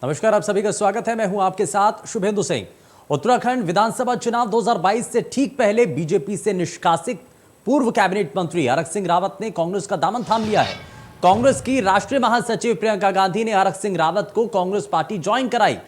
नमस्कार, आप सभी का स्वागत है। मैं हूं आपके साथ शुभेंदु सिंह। उत्तराखंड विधानसभा चुनाव 2022 से ठीक पहले बीजेपी से निष्कासित पूर्व कैबिनेट मंत्री हरक सिंह रावत ने कांग्रेस का दामन थाम लिया है। कांग्रेस की राष्ट्रीय महासचिव प्रियंका गांधी ने हरक सिंह रावत को कांग्रेस पार्टी ज्वाइन कराई।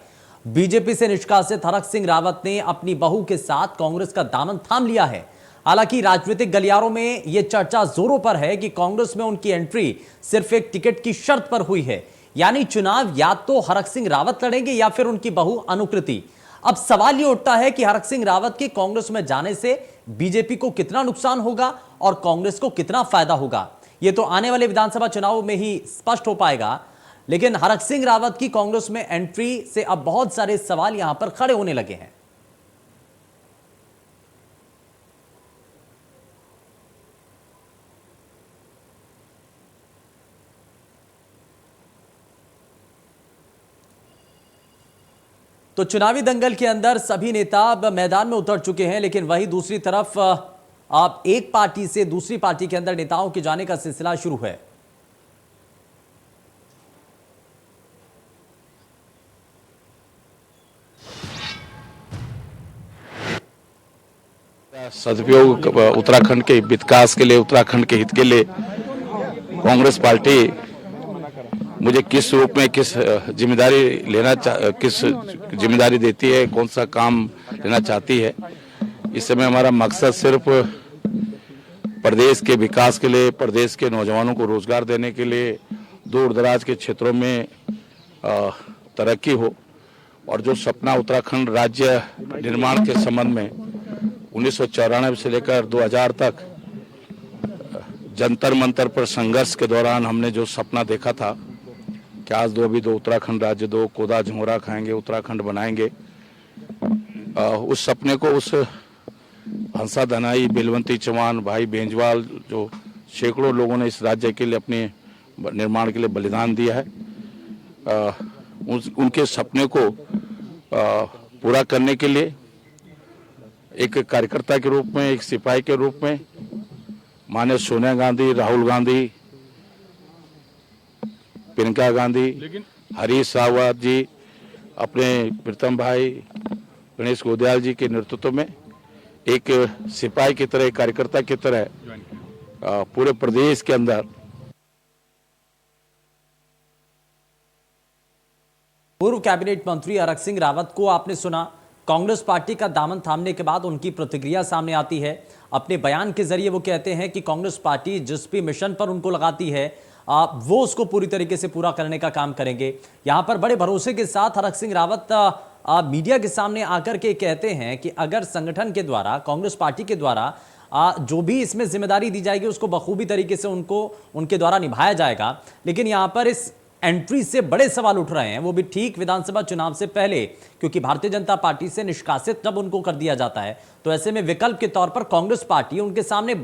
बीजेपी से निष्कासित हरक सिंह रावत ने अपनी बहू के साथ कांग्रेस का दामन थाम लिया है। हालांकि राजनीतिक गलियारों में यह चर्चा जोरों पर है कि कांग्रेस में उनकी एंट्री सिर्फ एक टिकट की शर्त पर हुई है, यानी चुनाव या तो हरक सिंह रावत लड़ेंगे या फिर उनकी बहू अनुकृति। अब सवाल यह उठता है कि हरक सिंह रावत के कांग्रेस में जाने से बीजेपी को कितना नुकसान होगा और कांग्रेस को कितना फायदा होगा, यह तो आने वाले विधानसभा चुनाव में ही स्पष्ट हो पाएगा। लेकिन हरक सिंह रावत की कांग्रेस में एंट्री से अब बहुत सारे सवाल यहां पर खड़े होने लगे हैं। तो चुनावी दंगल के अंदर सभी नेता अब मैदान में उतर चुके हैं, लेकिन वही दूसरी तरफ आप एक पार्टी से दूसरी पार्टी के अंदर नेताओं के जाने का सिलसिला शुरू है। सदुपयोग उत्तराखंड के विकास के लिए, उत्तराखंड के हित के लिए कांग्रेस पार्टी मुझे किस रूप में किस जिम्मेदारी देती है, कौन सा काम लेना चाहती है। इस समय हमारा मकसद सिर्फ प्रदेश के विकास के लिए, प्रदेश के नौजवानों को रोजगार देने के लिए, दूर दराज के क्षेत्रों में तरक्की हो। और जो सपना उत्तराखंड राज्य निर्माण के संबंध में 1994 से लेकर 2000 तक जंतर मंतर पर संघर्ष के दौरान हमने जो सपना देखा था कि आज दो उत्तराखंड राज्य दो, कोदा झोरा खाएंगे, उत्तराखंड बनाएंगे, उस सपने को उस हंसा दनाई, बेलवंती चौहान, भाई बेंजवाल, जो सैकड़ों लोगों ने इस राज्य के लिए अपने निर्माण के लिए बलिदान दिया है, उनके सपने को पूरा करने के लिए एक कार्यकर्ता के रूप में, एक सिपाही के रूप में माननीय सोनिया गांधी, राहुल गांधी, प्रियंका गांधी, हरीश रावत जी, अपने प्रीतम भाई गणेश गोदयाल जी के नेतृत्व में एक सिपाही की तरह, एक कार्यकर्ता की तरह पूरे प्रदेश के अंदर पूर्व कैबिनेट मंत्री हरक सिंह रावत को आपने सुना। कांग्रेस पार्टी का दामन थामने के बाद उनकी प्रतिक्रिया सामने आती है। अपने बयान के जरिए वो कहते हैं कि कांग्रेस पार्टी जिस भी मिशन पर उनको लगाती है वो उसको पूरी तरीके से पूरा करने का काम करेंगे। यहां पर बड़े भरोसे के साथ हरक सिंह रावत मीडिया के सामने आकर के कहते हैं कि अगर संगठन के द्वारा, कांग्रेस पार्टी के द्वारा जो भी इसमें जिम्मेदारी दी जाएगी उसको बखूबी तरीके से उनके द्वारा निभाया जाएगा। लेकिन यहां पर इस एंट्री से बड़े सवाल उठ रहे हैं, वो भी ठीक विधानसभा चुनाव से पहले, क्योंकि भारतीय जनता पार्टी से निष्कासित जब उनको कर दिया जाता है तो ऐसे में विकल्प के तौर पर कांग्रेस पार्टी उनके सामने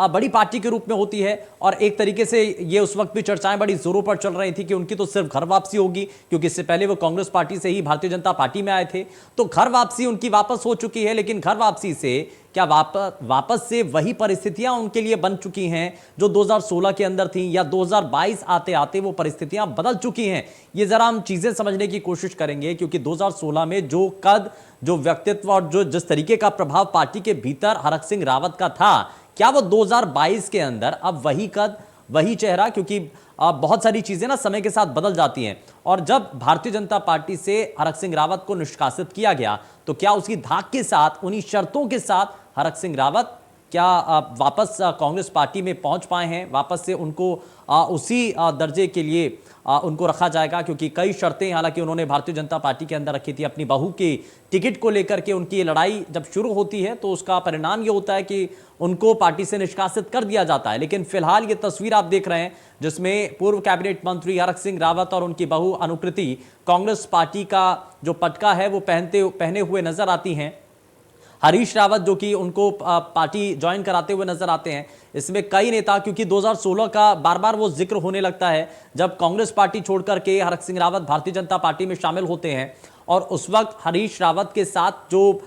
बड़ी पार्टी के रूप में होती है। और एक तरीके से ये उस वक्त भी चर्चाएं बड़ी जोरों पर चल रही थी कि उनकी तो सिर्फ घर वापसी होगी, क्योंकि इससे पहले वो कांग्रेस पार्टी से ही भारतीय जनता पार्टी में आए थे। तो घर वापसी उनकी वापस हो चुकी है, लेकिन घर वापसी से क्या वापस से वही परिस्थितियां उनके लिए बन चुकी हैं जो 2016 के अंदर थी, या 2022 आते आते वो परिस्थितियां बदल चुकी हैं? ये जरा हम चीजें समझने की कोशिश करेंगे, क्योंकि 2016 में जो कद, जो व्यक्तित्व और जो जिस तरीके का प्रभाव पार्टी के भीतर हरक सिंह रावत का था, क्या वो 2022 के अंदर अब वही कद, वही चेहरा? क्योंकि बहुत सारी चीजें ना समय के साथ बदल जाती हैं। और जब भारतीय जनता पार्टी से हरक सिंह रावत को निष्कासित किया गया तो क्या उसकी धाक के साथ, उन्हीं शर्तों के साथ हरक सिंह रावत क्या वापस कांग्रेस पार्टी में पहुंच पाए हैं? वापस से उनको उसी दर्जे के लिए उनको रखा जाएगा? क्योंकि कई शर्तें हालांकि उन्होंने भारतीय जनता पार्टी के अंदर रखी थी। अपनी बहू की टिकट को लेकर के उनकी ये लड़ाई जब शुरू होती है तो उसका परिणाम ये होता है कि उनको पार्टी से निष्कासित कर दिया जाता है। लेकिन फिलहाल ये तस्वीर आप देख रहे हैं जिसमें पूर्व कैबिनेट मंत्री हरक सिंह रावत और उनकी बहू अनुकृति कांग्रेस पार्टी का जो पटका है वो पहने हुए नजर आती हैं। हरीश रावत जो कि उनको पार्टी ज्वाइन कराते हुए नजर आते हैं। इसमें कई नेता, क्योंकि 2016 का बार बार वो जिक्र होने लगता है जब कांग्रेस पार्टी छोड़कर के हरक सिंह रावत भारतीय जनता पार्टी में शामिल होते हैं, और उस वक्त हरीश रावत के साथ जो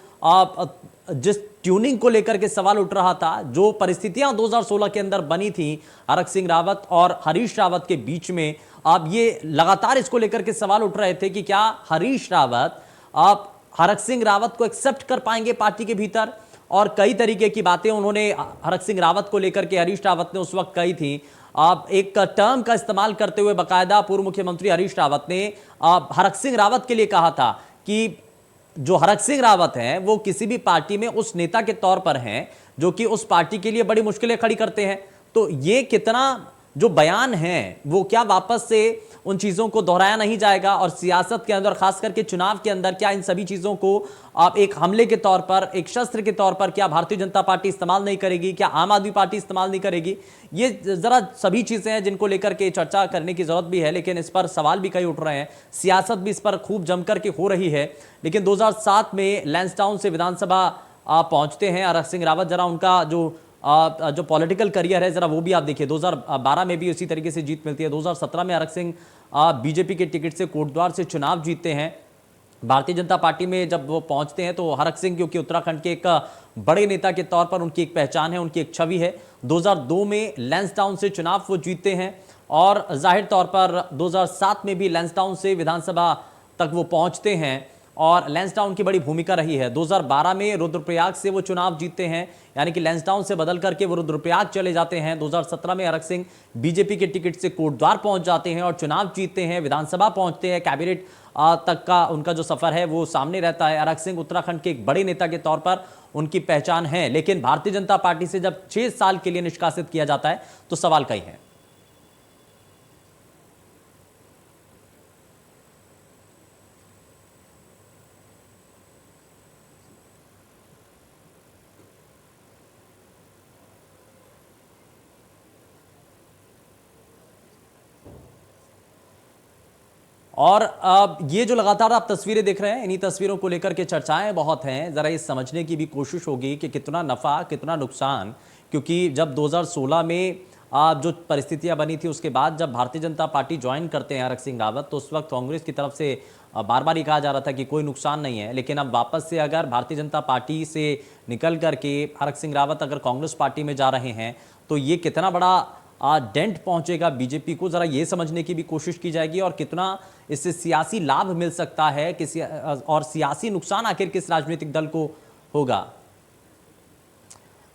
जिस ट्यूनिंग को लेकर के सवाल उठ रहा था, जो परिस्थितियां 2016 के अंदर बनी थी हरक सिंह रावत और हरीश रावत के बीच में, अब ये लगातार इसको लेकर के सवाल उठ रहे थे कि क्या हरीश रावत आप हरक सिंह रावत को एक्सेप्ट कर पाएंगे पार्टी के भीतर। और कई तरीके की बातें उन्होंने हरक सिंह रावत को लेकर के हरीश रावत ने उस वक्त कही थी। आप एक टर्म का इस्तेमाल करते हुए बाकायदा पूर्व मुख्यमंत्री हरीश रावत ने हरक सिंह रावत के लिए कहा था कि जो हरक सिंह रावत हैं वो किसी भी पार्टी में उस नेता के तौर पर हैं जो कि उस पार्टी के लिए बड़ी मुश्किलें खड़ी करते हैं। तो ये कितना जो बयान है वो क्या वापस से उन चीजों को दोहराया नहीं जाएगा, और सियासत के अंदर खास करके चुनाव के अंदर क्या इन सभी चीजों को आप एक हमले के तौर पर, एक शस्त्र के तौर पर क्या भारतीय जनता पार्टी इस्तेमाल नहीं करेगी, क्या आम आदमी पार्टी इस्तेमाल नहीं करेगी? ये जरा सभी चीजें हैं जिनको लेकर के चर्चा करने की जरूरत भी है, लेकिन इस पर सवाल भी कई उठ रहे हैं, सियासत भी इस पर खूब जमकर के हो रही है। लेकिन 2007 में लैंसडाउन से विधानसभा पहुंचते हैं हरक सिंह रावत। जरा उनका जो पॉलिटिकल करियर है जरा वो भी आप देखिए। 2012 में भी उसी तरीके से जीत मिलती है। 2017 में हरक सिंह बीजेपी के टिकट से कोटद्वार से चुनाव जीतते हैं। भारतीय जनता पार्टी में जब वो पहुंचते हैं तो हरक सिंह, क्योंकि उत्तराखंड के एक बड़े नेता के तौर पर उनकी एक पहचान है, उनकी एक छवि है। 2002 में लैंसडाउन से चुनाव वो जीतते हैं और जाहिर तौर पर 2007 में भी लैंसडाउन से विधानसभा तक वो पहुंचते हैं और लैंसडाउन की बड़ी भूमिका रही है। 2012 में रुद्रप्रयाग से वो चुनाव जीतते हैं, यानी कि लैंसडाउन से बदल करके वो रुद्रप्रयाग चले जाते हैं। 2017 में हरक सिंह बीजेपी के टिकट से कोटद्वार पहुंच जाते हैं और चुनाव जीतते हैं, विधानसभा पहुंचते हैं। कैबिनेट तक का उनका जो सफर है वो सामने रहता है। हरक सिंह उत्तराखंड के एक बड़े नेता के तौर पर उनकी पहचान है, लेकिन भारतीय जनता पार्टी से जब 6 साल के लिए निष्कासित किया जाता है तो सवाल कई हैं। और अब ये जो लगातार आप तस्वीरें देख रहे हैं, इन्हीं तस्वीरों को लेकर के चर्चाएं बहुत हैं। जरा ये समझने की भी कोशिश होगी कि कितना नफा कितना नुकसान, क्योंकि जब 2016 में जो परिस्थितियां बनी थी उसके बाद जब भारतीय जनता पार्टी ज्वाइन करते हैं हरक सिंह रावत, तो उस वक्त कांग्रेस की तरफ से बार बार ही कहा जा रहा था कि कोई नुकसान नहीं है। लेकिन अब वापस से अगर भारतीय जनता पार्टी से निकल करके हरक सिंह रावत अगर कांग्रेस पार्टी में जा रहे हैं तो ये कितना बड़ा डेंट पहुंचेगा बीजेपी को, जरा ये समझने की भी कोशिश की जाएगी। और कितना इससे सियासी लाभ मिल सकता है किसी, और सियासी नुकसान आखिर किस राजनीतिक दल को होगा।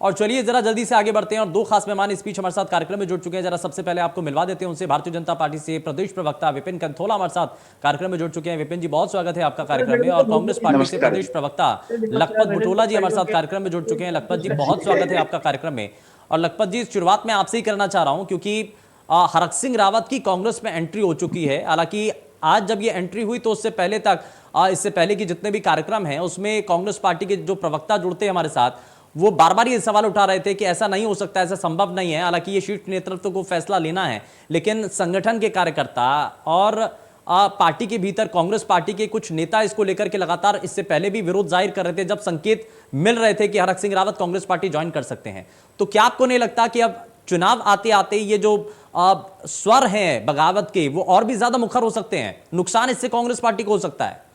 और चलिए जरा जल्दी से आगे बढ़ते हैं और 2 खास मेहमान इस बीच हमारे साथ कार्यक्रम में जुड़ चुके हैं। जरा सबसे पहले आपको मिलवा देते हैं उनसे। भारतीय जनता पार्टी से प्रदेश प्रवक्ता विपिन कंथोला हमारे साथ कार्यक्रम में जुड़ चुके हैं। विपिन जी, बहुत स्वागत है आपका कार्यक्रम में। और कांग्रेस पार्टी से प्रदेश प्रवक्ता लखपत बुटोला जी हमारे साथ कार्यक्रम में जुड़ चुके हैं। लखपत जी, बहुत स्वागत है आपका कार्यक्रम में। और लखपत जी, शुरुआत में आपसे ही करना चाह रहा हूं, क्योंकि हरक सिंह रावत की कांग्रेस में एंट्री हो चुकी है। हालांकि आज जब ये एंट्री हुई तो उससे पहले तक, इससे पहले की जितने भी कार्यक्रम हैं उसमें कांग्रेस पार्टी के जो प्रवक्ता जुड़ते हैं हमारे साथ, वो बार बार ये सवाल उठा रहे थे कि ऐसा नहीं हो सकता, ऐसा संभव नहीं है। हालांकि ये शीर्ष नेतृत्व को फैसला लेना है, लेकिन संगठन के कार्यकर्ता और पार्टी के भीतर कांग्रेस पार्टी के कुछ नेता इसको लेकर के लगातार इससे पहले भी विरोध जाहिर कर रहे थे जब संकेत मिल रहे थे कि हरक सिंह रावत कांग्रेस पार्टी ज्वाइन कर सकते हैं। तो क्या आपको नहीं लगता कि अब चुनाव आते आते ये जो स्वर हैं बगावत के वो और भी ज्यादा मुखर हो सकते हैं, नुकसान इससे कांग्रेस पार्टी को हो सकता है?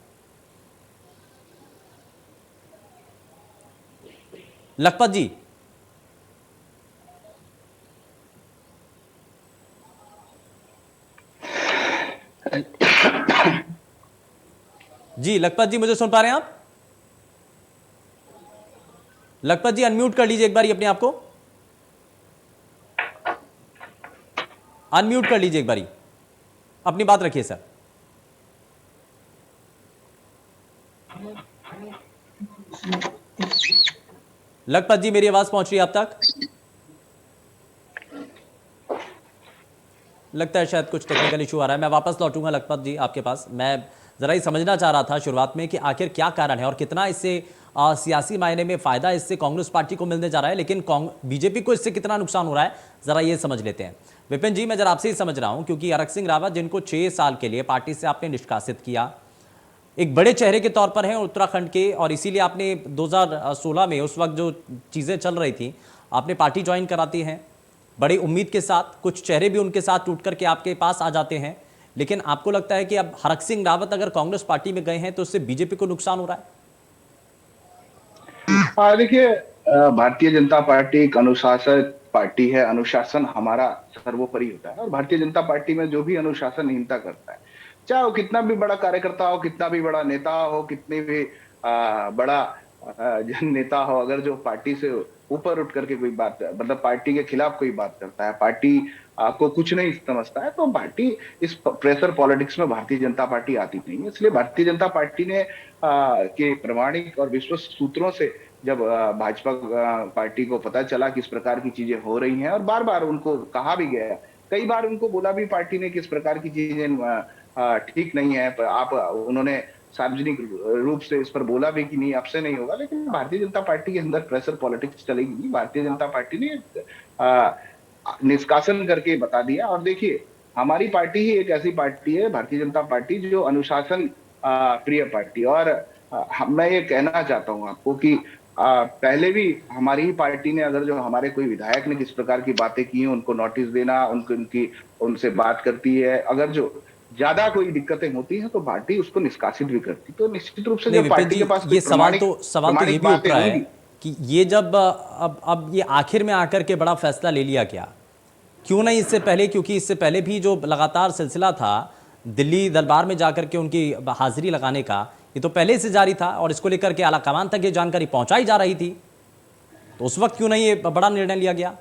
लखपत जी। जी लखपत जी, मुझे सुन पा रहे हैं आप? लखपत जी, अनम्यूट कर लीजिए एक बार अपने आप को, अनम्यूट कर लीजिए एक बारी, अपनी बात रखिए सर। लखपत जी, मेरी आवाज पहुंच रही है आप तक? लगता है शायद कुछ टेक्निकल इशू आ रहा है। मैं वापस लौटूंगा लखपत जी आपके पास। मैं जरा ही समझना चाह रहा था शुरुआत में कि आखिर क्या कारण है और कितना इससे सियासी मायने में फायदा इससे कांग्रेस पार्टी को मिलने जा रहा है, लेकिन बीजेपी को इससे कितना नुकसान हो रहा है, जरा ये समझ लेते हैं। विपिन जी, मैं जरा आपसे ही समझ रहा हूं, क्योंकि हरक सिंह रावत जिनको 6 साल के लिए पार्टी से आपने निष्कासित किया, एक बड़े चेहरे के तौर पर हैं उत्तराखंड के, और इसीलिए आपने 2016 में उस वक्त जो चीज़ें चल रही थी आपने पार्टी ज्वाइन कराती हैं बड़ी उम्मीद के साथ। कुछ चेहरे भी उनके साथ टूट करके आपके पास आ जाते हैं, लेकिन आपको लगता है कि अब हरक सिंह रावत अगर कांग्रेस पार्टी में गए हैं तो उससे बीजेपी को नुकसान हो रहा है? देखिए, भारतीय जनता पार्टी एक अनुशासित पार्टी है। अनुशासन हमारा सर्वोपरि होता है, और भारतीय जनता पार्टी में जो भी अनुशासनहीनता करता है, चाहे वो कितना भी बड़ा कार्यकर्ता हो, कितना भी बड़ा नेता हो, कितनी भी बड़ा जन नेता हो, अगर जो पार्टी से ऊपर उठ करके कोई बात, मतलब पार्टी के खिलाफ कोई बात करता है, पार्टी को कुछ नहीं समझता है, तो पार्टी इस प्रेशर पॉलिटिक्स में भारतीय जनता पार्टी आती नहीं है। इसलिए भारतीय जनता पार्टी ने के प्रमाणिक और विश्वस्त सूत्रों से जब भाजपा पार्टी को पता चला कि इस प्रकार की चीजें हो रही हैं, और बार बार उनको कहा भी गया, कई बार उनको बोला भी पार्टी ने कि इस प्रकार की चीजें ठीक नहीं है, पर आप उन्होंने सार्वजनिक रूप से इस पर बोला भी कि नहीं, आपसे नहीं होगा। लेकिन भारतीय जनता पार्टी के अंदर प्रेशर पॉलिटिक्स चलेगी नहीं। भारतीय जनता पार्टी ने निष्कासन करके बता दिया। और देखिए, हमारी पार्टी ही एक ऐसी पार्टी है, भारतीय जनता पार्टी, जो अनुशासन प्रिय पार्टी। और मैं ये कहना चाहता हूं आपको कि पहले भी हमारी ही पार्टी ने, अगर जो हमारे कोई विधायक ने किस प्रकार की बातें की हैं, उनको नोटिस देना, उनसे बात करती है। अगर जो ज्यादा कोई दिक्कतें होती हैं तो पार्टी उसको निष्कासित भी करती। तो निश्चित रूप से नहीं जब विपिन पार्टी जी, के पास कोई ये सवाल तो ये प्रमाणिक भी उठ बातें रहा है होंगी। कि ये जब अब ये आखिर में आकर के बड़ा फैसला ले लिया गया, क्यों नहीं इससे पहले? क्योंकि इससे पहले भी जो लगातार सिलसिला था दिल्ली दरबार में जाकर के उनकी हाजिरी लगाने का, ये तो पहले से जारी था और इसको लेकर के आलाकमान तक ये जानकारी पहुंचाई जा रही थी। तो उस वक्त क्यों नहीं ये बड़ा निर्णय लिया गया?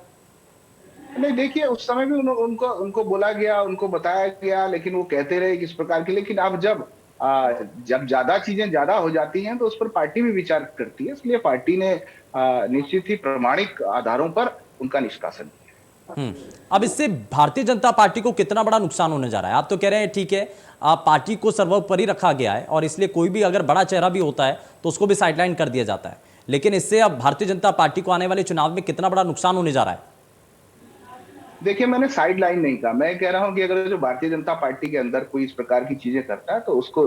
नहीं, देखिए, उस समय भी उनको उनको बोला गया, उनको बताया गया, लेकिन वो कहते रहे किस प्रकार की। लेकिन अब जब ज्यादा चीजें ज्यादा हो जाती हैं तो उस पर पार्टी भी विचार करती है। इसलिए पार्टी ने निश्चित ही प्रमाणिक आधारों पर उनका निष्कासन किया। अब इससे भारतीय जनता पार्टी को कितना बड़ा नुकसान होने जा रहा है? आप तो कह रहे हैं ठीक है, आप पार्टी को सर्वोपरि रखा गया है और इसलिए कोई भी अगर बड़ा चेहरा भी होता है तो उसको भी साइडलाइन कर दिया जाता है, लेकिन इससे अब भारतीय जनता पार्टी को आने वाले चुनाव में कितना बड़ा नुकसान होने जा रहा है? देखिए, मैंने साइड लाइन नहीं कहा। मैं कह रहा हूं कि अगर जो भारतीय जनता पार्टी के अंदर कोई इस प्रकार की चीजें करता है तो उसको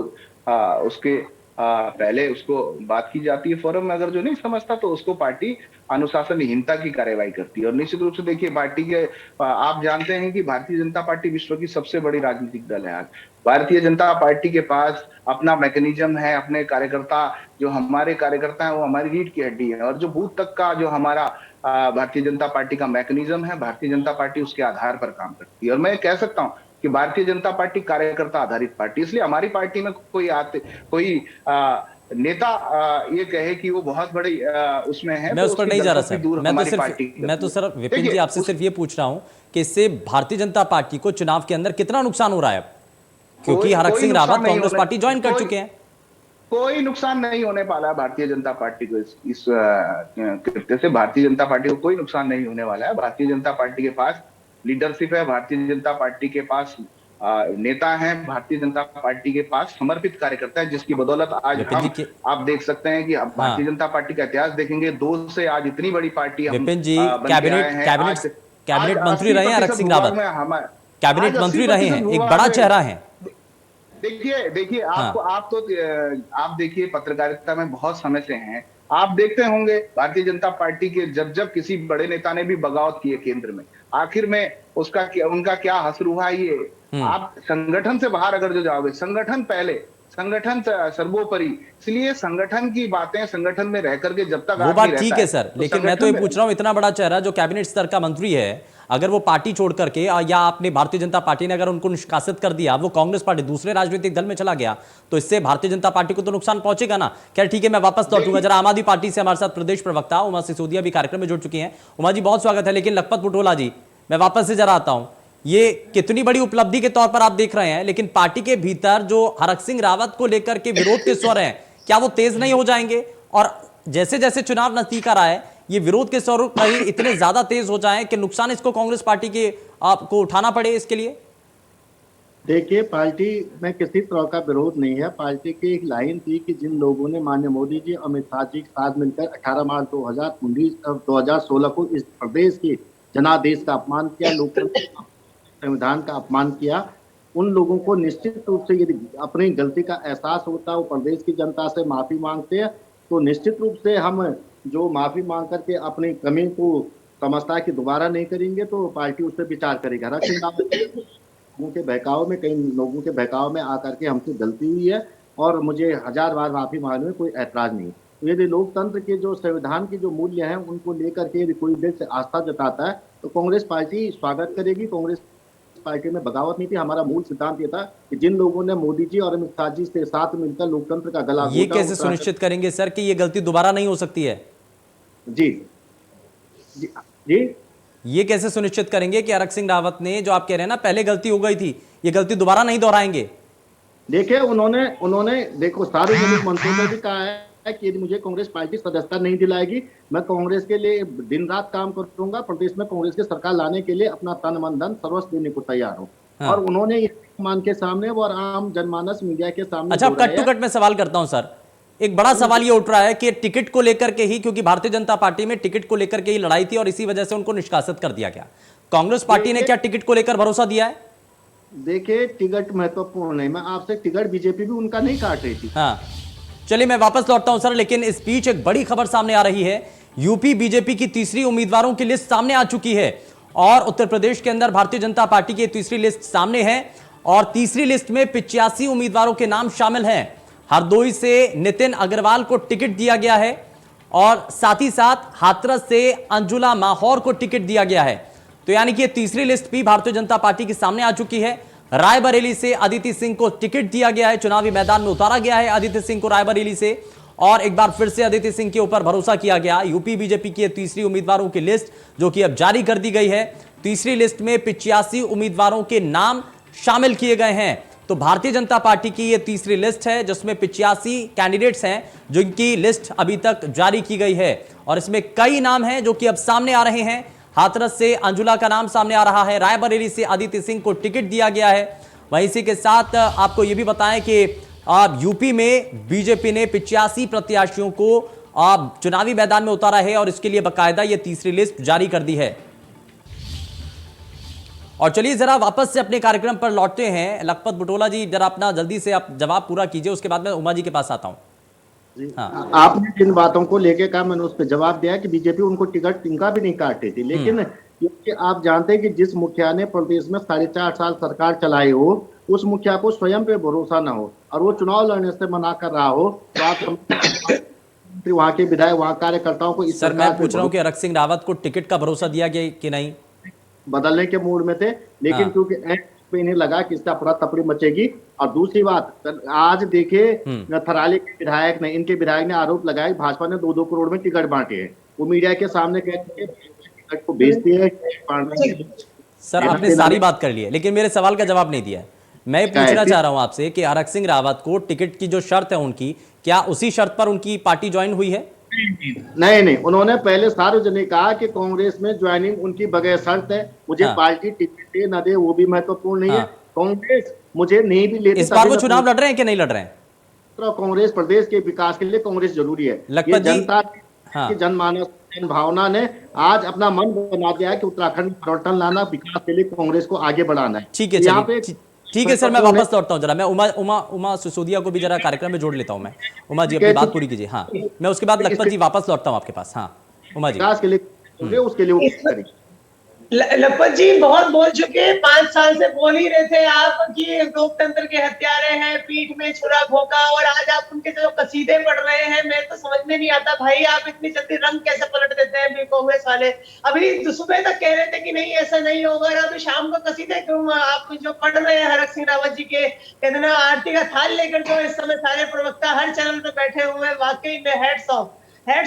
उसके पहले उसको बात की जाती है फोरम में। अगर जो नहीं समझता तो उसको पार्टी अनुशासनहीनता की कार्रवाई करती है। और निश्चित रूप से देखिए, पार्टी के आप जानते हैं कि भारतीय जनता पार्टी विश्व की सबसे बड़ी राजनीतिक दल है। आज भारतीय जनता पार्टी के पास अपना मैकेनिज्म है, अपने कार्यकर्ता, जो हमारे कार्यकर्ता हैं वो हमारी रीढ़ की हड्डी है। और जो बूथ तक का जो हमारा भारतीय जनता पार्टी का मैकेनिज्म है, भारतीय जनता पार्टी उसके आधार पर काम करती है। और मैं कह सकता हूं कि भारतीय जनता पार्टी कार्यकर्ता आधारित पार्टी। इसलिए हमारी पार्टी में कोई नेता ये कहे कि वो बहुत बड़ी उसमें है, मैं तो उस पर उसकी नहीं जा रहा दलदल सर, दूर हमारी पार्टी की मैं तो करती है। सर विपिन जी देखिए, आपसे सिर्फ ये पूछ रहा हूं कि इससे भारतीय जनता पार्टी को चुनाव के अंदर कितना नुकसान हो रहा है अब? क्योंकि हरक सिंह रावत कांग्रेस पार्टी ज्वाइन कर चुके हैं। कोई नुकसान नहीं होने वाला है भारतीय जनता पार्टी को। इस कृत्य से भारतीय जनता पार्टी को कोई नुकसान नहीं होने वाला है। भारतीय जनता पार्टी के पास लीडरशिप है, भारतीय जनता पार्टी के पास नेता हैं, भारतीय जनता पार्टी के पास समर्पित कार्यकर्ता है, जिसकी बदौलत आज विपिन जी हम के आप देख सकते हैं कि अब भारतीय जनता पार्टी का इतिहास देखेंगे, 2 से आज इतनी बड़ी पार्टी हम विपिन जी बन के आए हैं। आज कैबिनेट मंत्री रहे हैं हरक 80% सिंह भूभाग रावत, में हमारे कैबिनेट आज मंत्री रहे 80% हैं, एक भूभाग बड़ा में। चेहरा है। देखिए, हाँ, आप देखिए, पत्रकारिता में बहुत समय से हैं। आप देखते होंगे भारतीय जनता पार्टी के जब किसी बड़े नेता ने भी बगावत की है केंद्र में, आखिर में उनका क्या हश्र हुआ, ये आप संगठन से बाहर अगर जो जाओगे, संगठन पहले, संगठन सर्वोपरि। इसलिए संगठन की बातें संगठन में रह करके जब तक वो आदमी बात ठीक रहता है है सर, तो लेकिन मैं तो संगठन ये में पूछ रहा हूं, इतना बड़ा चेहरा जो कैबिनेट स्तर का मंत्री है, अगर वो पार्टी छोड़ करके या आपने भारतीय जनता पार्टी ने अगर उनको निष्कासित कर दिया, वो कांग्रेस पार्टी दूसरे राजनीतिक दल में चला गया, तो इससे भारतीय जनता पार्टी को तो नुकसान पहुंचेगा ना। खैर ठीक है, मैं वापस लौटूंगा जरा आम आदमी पार्टी से। हमारे साथ प्रदेश प्रवक्ता उमा सिसोदिया भी कार्यक्रम में जुड़ चुकी हैं। उमा जी बहुत स्वागत है। लेकिन लखपत बुटोला जी, मैं वापस से जरा आता हूं, ये कितनी बड़ी उपलब्धि के तौर पर आप देख रहे हैं, लेकिन पार्टी के भीतर जो हरक सिंह रावत को लेकर के विरोध के स्वर हैं, क्या वो तेज नहीं हो जाएंगे? और जैसे जैसे चुनाव नजदीक आ रहा है, ये विरोध के स्वर कहीं इतने ज्यादा तेज हो जाएं कि नुकसान इसको कांग्रेस पार्टी के आपको उठाना पड़े इसके लिए? देखिए, पार्टी में किसी तरह का विरोध नहीं है। पार्टी की एक लाइन थी कि जिन लोगों ने माननीय मोदी जी, अमित शाह जी के साथ मिलकर 18 मार्च 2016 को इस प्रदेश के जनादेश का अपमान किया, लोकतंत्र संविधान का अपमान किया, उन लोगों को निश्चित रूप से यदि अपनी गलती का एहसास होता है, वो प्रदेश की जनता से माफी मांगते हैं, तो निश्चित रूप से हम जो माफी मांग करके अपनी कमी को समझता है कि दोबारा नहीं करेंगे, तो पार्टी उस पर विचार करेगी। हरक सिंह रावत लोगों के बहकाव में, कई लोगों के बहकाव में आकर के हमसे गलती हुई है और मुझे 1000 बार माफी मांगने में कोई ऐतराज नहीं। यदि लोकतंत्र के जो संविधान के जो मूल्य हैं उनको लेकर के यदि कोई व्यक्ति आस्था जताता है तो कांग्रेस पार्टी स्वागत करेगी। कांग्रेस पार्टी में बगावत नहीं थी। हमारा मूल सिद्धांत ये था कि जिन लोगों ने मोदी जी और अमित शाह जी से साथ मिलकर लोकतंत्र का गला ये कैसे सुनिश्चित करेंगे सर कि ये गलती दोबारा नहीं हो सकती है? जी जी जी ये कैसे सुनिश्चित करेंगे कि आरक्षक सिंह रावत ने, जो आप कह रहे हैं ना पहले गलती हो गई थी, ये गलती दोबारा नहीं दोहराएंगे? देखिए उन्होंने देखो सार्वजनिक मंचों में भी कहा है कि यदि मुझे कांग्रेस पार्टी सदस्यता नहीं दिलाएगी मैं कांग्रेस के लिए दिन रात काम करूंगा, प्रदेश में कांग्रेस की सरकार लाने के लिए अपना तन मन धन सर्वस्व देने को तैयार हूँ। हाँ। और उन्होंने ये मान के सामने और आम जनमानस मीडिया के सामने। अच्छा, कट टू कट में सवाल करता हूं सर। एक बड़ा सवाल ये उठ रहा है कि टिकट को लेकर के ही, क्योंकि भारतीय जनता पार्टी में टिकट को लेकर के ही लड़ाई थी और इसी वजह से उनको निष्कासित कर दिया गया। कांग्रेस पार्टी ने क्या टिकट को लेकर भरोसा दिया है? देखिए टिकट महत्वपूर्ण नहीं, मैं आपसे टिकट बीजेपी भी उनका नहीं काट रही थी। हाँ, चलिए मैं वापस लौटता हूं सर, लेकिन इस बीच एक बड़ी खबर सामने आ रही है। यूपी बीजेपी की तीसरी उम्मीदवारों की लिस्ट सामने आ चुकी है और उत्तर प्रदेश के अंदर भारतीय जनता पार्टी की तीसरी लिस्ट सामने है और तीसरी लिस्ट में 85 उम्मीदवारों के नाम शामिल हैं। हरदोई से नितिन अग्रवाल को टिकट दिया गया है और साथ ही साथ हाथरस से अंजुला माहौर को टिकट दिया गया है। तो यानी कि तीसरी लिस्ट भी भारतीय जनता पार्टी के सामने आ चुकी है। रायबरेली से अदिति सिंह को टिकट दिया गया है, चुनावी मैदान में उतारा गया है अदिति सिंह को रायबरेली से और एक बार फिर से अदिति सिंह के ऊपर भरोसा किया गया। यूपी बीजेपी की तीसरी उम्मीदवारों की लिस्ट जो कि अब जारी कर दी गई है। तीसरी लिस्ट में 85 उम्मीदवारों के नाम शामिल किए गए हैं। तो भारतीय जनता पार्टी की यह तीसरी लिस्ट है जिसमें 85 कैंडिडेट्स हैं जिनकी लिस्ट अभी तक जारी की गई है और इसमें कई नाम हैं जो कि अब सामने आ रहे हैं। हाथरस से अंजुला का नाम सामने आ रहा है, रायबरेली से अदिति सिंह को टिकट दिया गया है। वहीं इसी के साथ आपको यह भी बताएं कि यूपी में बीजेपी ने 85 प्रत्याशियों को चुनावी मैदान में उतारा है और इसके लिए बाकायदा यह तीसरी लिस्ट जारी कर दी है। और चलिए जरा वापस से अपने कार्यक्रम पर लौटते हैं। लखपत बुटोला जी, जरा अपना जल्दी से आप जवाब पूरा कीजिए, उसके बाद मैं उमा जी के पास आता हूं। हाँ। आपने जिन बातों को लेके कहा मैंने उस पर जवाब दिया कि बीजेपी उनको टिकट इनका भी नहीं काटती थी, लेकिन क्योंकि आप जानते हैं कि जिस मुखिया ने प्रदेश में 4.5 साल सरकार चलाई हो उस मुखिया को स्वयं पे भरोसा ना हो और वो चुनाव लड़ने से मना कर रहा हो तो आप वहां के विधायक वहां कार्यकर्ताओं को इस सर मैं पूछ रहा हूँ कि आरक्षक सिंह रावत को टिकट का भरोसा दिया गया कि नहीं? बदलने के मूड में थे, लेकिन हाँ। क्योंकि पे इन्हें लगा कि इसका पूरा तपड़ी मचेगी। और दूसरी बात आज देखिए थराली के विधायक ने, इनके विधायक ने आरोप लगाया भाजपा ने 2-2 करोड़ में टिकट बांटे हैं। वो मीडिया के सामने कहते हैं टिकट को बेचती है। सर आपने सारी बात कर ली है लेकिन मेरे सवाल का जवाब नहीं दिया है। मैं पूछना चाह रहा हूं आपसे कि आरक्षक सिंह रावत को टिकट की जो शर्त है उनकी, क्या उसी शर्त पर उनकी पार्टी ज्वाइन हुई है? नहीं, उन्होंने पहले सार्वजनिक कहा कि कांग्रेस में ज्वाइनिंग उनकी बगैर शर्त है। मुझे पार्टी टिकट दे न दे वो भी महत्वपूर्ण नहीं है। कांग्रेस मुझे नहीं भी लेती। इस बार वो चुनाव लड़ रहे हैं कि नहीं लड़ रहे हैं? तो कांग्रेस प्रदेश के विकास के लिए कांग्रेस जरूरी है। ये जनता की जनमानस भावना ने आज अपना मन बना दिया है कि उत्तराखंड में परिवर्तन लाना, विकास के लिए कांग्रेस को आगे बढ़ाना है। ठीक है, यहाँ पे ठीक है सर, मैं वापस लौटता हूँ। जरा मैं उमा सिसोदिया को भी जरा कार्यक्रम में जोड़ लेता हूँ। मैं उमा जी अपनी बात पूरी कीजिए। हाँ, मैं उसके बाद लखपत जी वापस लौटता हूँ आपके पास। हाँ उमा जी, विकास के लिए उसके लिए लखपत जी बहुत बोल चुके हैं, 5 साल से बोल ही रहे थे आप कि लोकतंत्र के हत्यारे हैं, पीठ में छुरा भोंका, और आज आप उनके जो कसीदे पढ़ रहे हैं, मैं तो समझ में नहीं आता भाई आप इतनी जल्दी रंग कैसे पलट देते हैं कांग्रेस वाले। अभी सुबह तक कह रहे थे कि नहीं ऐसा नहीं होगा, और अभी शाम को कसीदे क्यों आप जो पढ़ रहे हैं आरक्षक सिंह रावत जी के, कहते ना आरती का थाल लेकर जो इस समय सारे प्रवक्ता हर चैनल पे बैठे हुए हैं, वाकई में हेड्स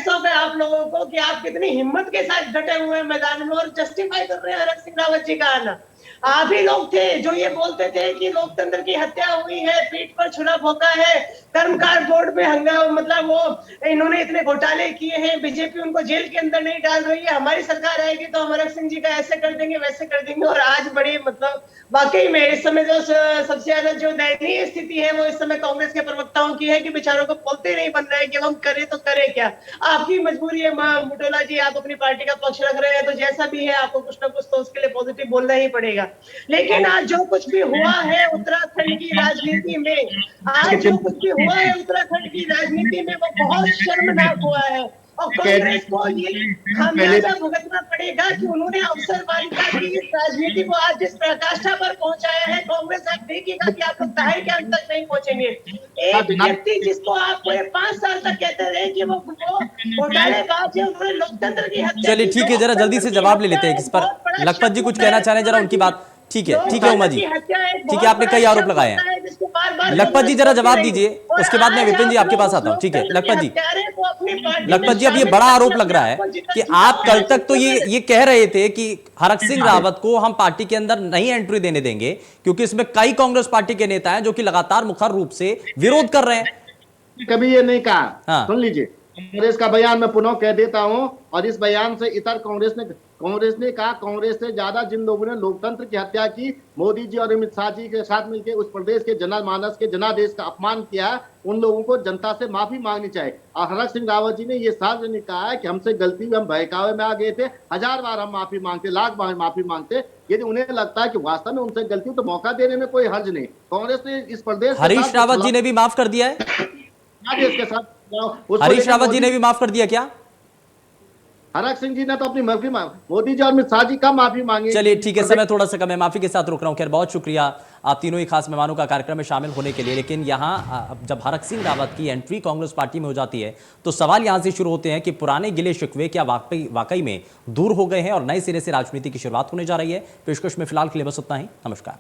ऑफ है आप लोगों को कि आप कितनी हिम्मत के साथ डटे हुए हैं मैदान में और जस्टिफाई कर रहे हैं आरक्षक सिंह रावत जी का आना। आप ही लोग थे जो ये बोलते थे कि लोकतंत्र की हत्या हुई है, पीठ पर छुरा भोंका है, कर्मकार बोर्ड में हंगामा, मतलब वो इन्होंने इतने घोटाले किए हैं, बीजेपी उनको जेल के अंदर नहीं डाल रही है, हमारी सरकार आएगी तो हम आरक्षक सिंह जी का ऐसे कर देंगे वैसे कर देंगे। और आज बड़ी मतलब वाकई में इस समय जो सबसे ज्यादा जो दयनीय स्थिति है वो इस समय कांग्रेस के प्रवक्ताओं की है कि बेचारों को बोलते नहीं बन रहा है कि हम करें तो करें क्या। आपकी मजबूरी है बुटोला जी, आप अपनी पार्टी का पक्ष रख रहे हैं तो जैसा भी है आपको कुछ ना कुछ तो उसके लिए पॉजिटिव बोलना ही पड़ेगा। लेकिन आज जो कुछ भी हुआ है उत्तराखंड की राजनीति में, आज जो कुछ भी हुआ है उत्तराखंड की राजनीति में वो बहुत शर्मनाक हुआ है और कांग्रेस को ये खामियाजा भुगतना पड़ेगा कि उन्होंने अवसरवादिता की इस राजनीति को आज जिस पराकाष्ठा पर पहुंचाया है। कांग्रेस आज देखिएगा कि आप लोग दाहिर के अंत तक नहीं पहुंचेंगे। एक व्यक्ति जिसको आप 5 साल तक कहते रहे कि वो घोटालेबाज है, उन्होंने लोकतंत्र की हत्या। चलिए ठीक है, जरा जल्दी से जवाब ले लेते हैं इस पर। लखपत जी कुछ कहना चाह रहे हैं, जरा उनकी बात। ठीक है उमा जी, ठीक है, आपने कई आरोप लगाए हैं। लखपत जी जरा जवाब दीजिए, उसके बाद मैं विपिन जी आपके पास आता हूं। ठीक है लखपत जी, लखपत जी अब ये बड़ा आरोप लग रहा है कि आप कल तक तो ये कह रहे थे कि हरक सिंह रावत को हम पार्टी के अंदर नहीं एंट्री देने देंगे क्योंकि इसमें कई कांग्रेस पार्टी के नेता हैं जो कि लगातार मुखर रूप से विरोध कर रहे हैं। कभी ये नहीं कहा। हाँ। सुन लीजिए, कांग्रेस का बयान मैं पुनः कह देता हूं, और इस बयान से इतर कांग्रेस ने कहा, कांग्रेस से ज्यादा जिन लोगों ने लोकतंत्र की हत्या की, मोदी जी और अमित शाह जी के साथ मिलकर उस प्रदेश के जनमानस के जनादेश का अपमान किया, उन लोगों को जनता से माफी मांगनी चाहिए। और हरक सिंह रावत जी ने ये सार्वजनिक कहा है कि हमसे गलती हुई, हम बहकावे में आ गए थे, 1000 बार हम माफी मांगते, लाख बार माफी मांगते। यदि उन्हें लगता है कि वास्तव में उनसे गलती हो तो मौका देने में कोई हर्ज नहीं। कांग्रेस ने इस प्रदेश हरीश रावत जी ने भी माफ कर दिया है। के साथ हरीश रावत जी ने भी माफ कर दिया क्या? हरक सिंह जी ने तो अपनी माफी मोदी जी और अमित शाह जी का माफी मांगी। चलिए ठीक है, समय थोड़ा सा कम है, माफी के साथ रुक रहा हूं। खैर बहुत शुक्रिया आप तीनों ही खास मेहमानों का कार्यक्रम में शामिल होने के लिए। लेकिन यहाँ जब हरक सिंह रावत की एंट्री कांग्रेस पार्टी में हो जाती है तो सवाल यहां से शुरू होते हैं कि पुराने गिले शिकवे क्या वाकई में दूर हो गए हैं और नए सिरे से राजनीति की शुरुआत होने जा रही है। पेशकश में फिलहाल के लिए बस उतना ही। नमस्कार।